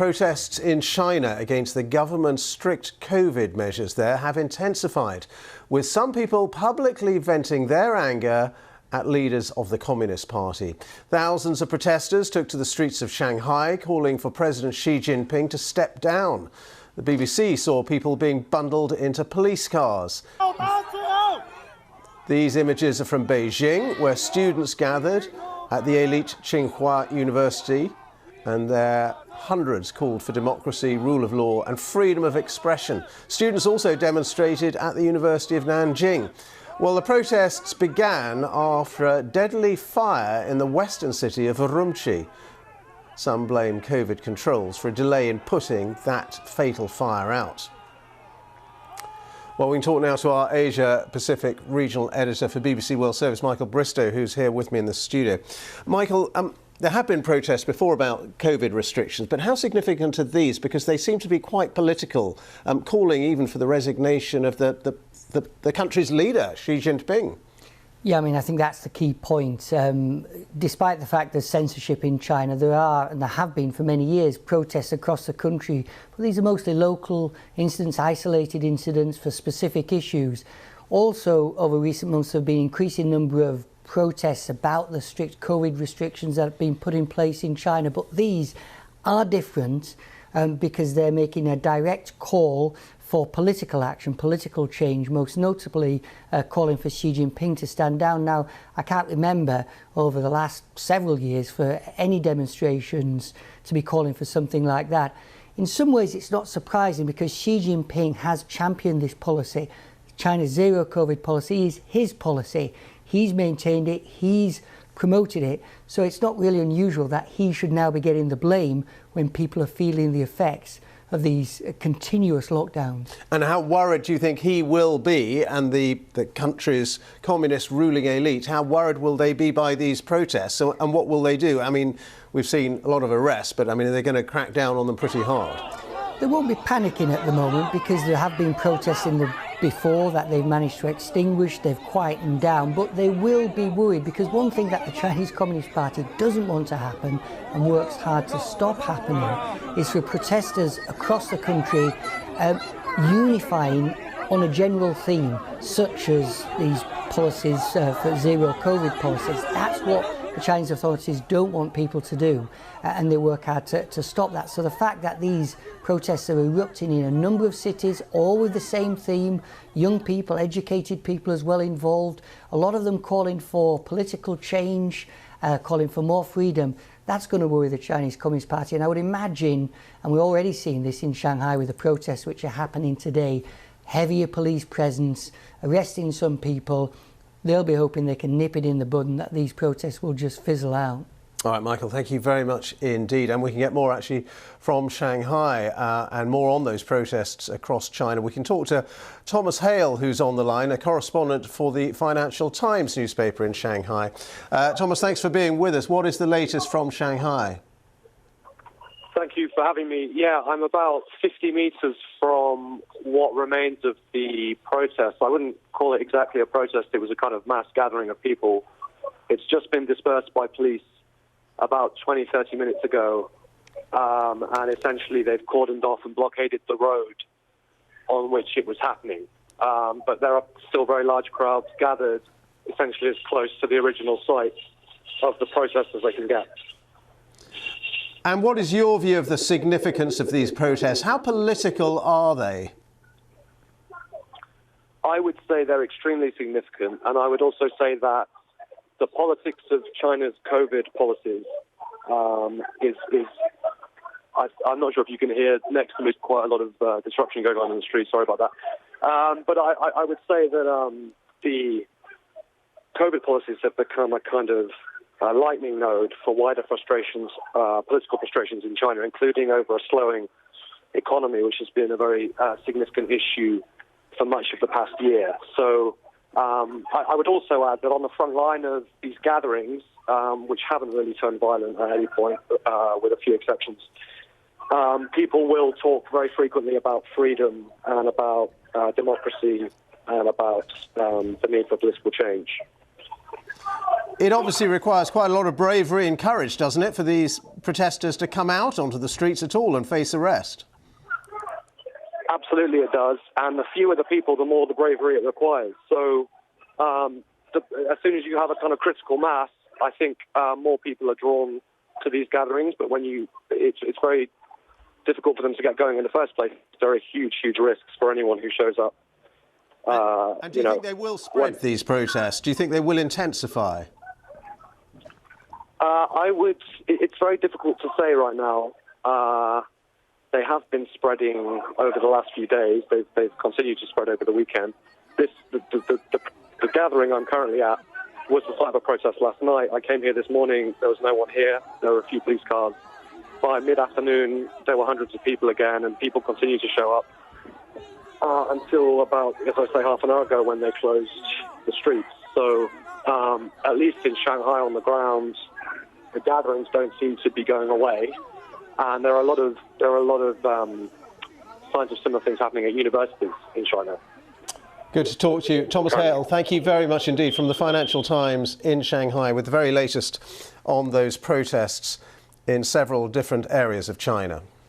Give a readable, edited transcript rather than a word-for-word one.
Protests in China against the government's strict COVID measures there have intensified, with some people publicly venting their anger at leaders of the Communist Party. Thousands of protesters took to the streets of Shanghai, calling for President Xi Jinping to step down. The BBC saw people being bundled into police cars. These images are from Beijing, where students gathered at the elite Tsinghua University, and their hundreds called for democracy, rule of law and freedom of expression. Students also demonstrated at the University of Nanjing. Well, the protests began after a deadly fire in the western city of Urumqi. Some blame COVID controls for a delay in putting that fatal fire out. Well, we can talk now to our Asia-Pacific regional editor for BBC World Service, Michael Bristow, who's here with me in the studio. Michael, there have been protests before about COVID restrictions, but how significant are these? Because they seem to be quite political, calling even for the resignation of the country's leader, Xi Jinping. Yeah, I mean, I think that's the key point. Despite the fact there's censorship in China, there are, and there have been for many years, protests across the country. But these are mostly local incidents, isolated incidents for specific issues. Also, over recent months, there have been an increasing number of protests about the strict COVID restrictions that have been put in place in China. But these are different because they're making a direct call for political action, political change, most notably calling for Xi Jinping to stand down. Now, I can't remember over the last several years for any demonstrations to be calling for something like that. In some ways, it's not surprising because Xi Jinping has championed this policy. China's zero COVID policy is his policy. He's maintained it, he's promoted it, so it's not really unusual that he should now be getting the blame when people are feeling the effects of these continuous lockdowns. And how worried do you think he will be, and the country's communist ruling elite, how worried will they be by these protests? And what will they do? I mean, we've seen a lot of arrests, but I mean, are they going to crack down on them pretty hard? They won't be panicking at the moment because there have been protests before that they've managed to extinguish, they've quietened down, but they will be worried because one thing that the Chinese Communist Party doesn't want to happen and works hard to stop happening is for protesters across the country unifying on a general theme, such as these policies for zero COVID policies. That's what the Chinese authorities don't want people to do, and they work hard to stop that. So the fact that these protests are erupting in a number of cities, all with the same theme, young people, educated people as well involved, a lot of them calling for political change, calling for more freedom, that's going to worry the Chinese Communist Party. And I would imagine, and we're already seeing this in Shanghai with the protests which are happening today, heavier police presence, arresting some people. They'll be hoping they can nip it in the bud and that these protests will just fizzle out. All right, Michael, thank you very much indeed. And we can get more actually from Shanghai and more on those protests across China. We can talk to Thomas Hale, who's on the line, a correspondent for the Financial Times newspaper in Shanghai. Thomas, thanks for being with us. What is the latest from Shanghai? Thank you for having me. Yeah, I'm about 50 metres from what remains of the protest. I wouldn't call it exactly a protest. It was a kind of mass gathering of people. It's just been dispersed by police about 20, 30 minutes ago. And essentially they've cordoned off and blockaded the road on which it was happening. But there are still very large crowds gathered, essentially as close to the original site of the protest as they can get. And what is your view of the significance of these protests? How political are they? I would say they're extremely significant, and I would also say that the politics of China's COVID policies I'm not sure if you can hear, next to me is quite a lot of disruption going on in the street, sorry about that. But I would say that the COVID policies have become a kind of lightning node for wider frustrations, political frustrations in China, including over a slowing economy, which has been a very significant issue for much of the past year. So I would also add that on the front line of these gatherings, which haven't really turned violent at any point, with a few exceptions, people will talk very frequently about freedom and about democracy and about the need for political change. It obviously requires quite a lot of bravery and courage, doesn't it, for these protesters to come out onto the streets at all and face arrest? Absolutely it does. And the fewer the people, the more the bravery it requires. So as soon as you have a kind of critical mass, I think more people are drawn to these gatherings. But it's very difficult for them to get going in the first place. There are huge, huge risks for anyone who shows up. And do you think they will spread these protests? Do you think they will intensify? It's very difficult to say right now. They have been spreading over the last few days. They've continued to spread over the weekend. The gathering I'm currently at was the cyber protest last night. I came here this morning. There was no one here. There were a few police cars. By mid-afternoon, there were hundreds of people again, and people continue to show up until about, as I say, half an hour ago when they closed the streets. So at least in Shanghai on the ground, the gatherings don't seem to be going away, and there are a lot of signs of similar things happening at universities in China. Good to talk to you. Thomas Hale, thank you very much indeed from the Financial Times in Shanghai with the very latest on those protests in several different areas of China.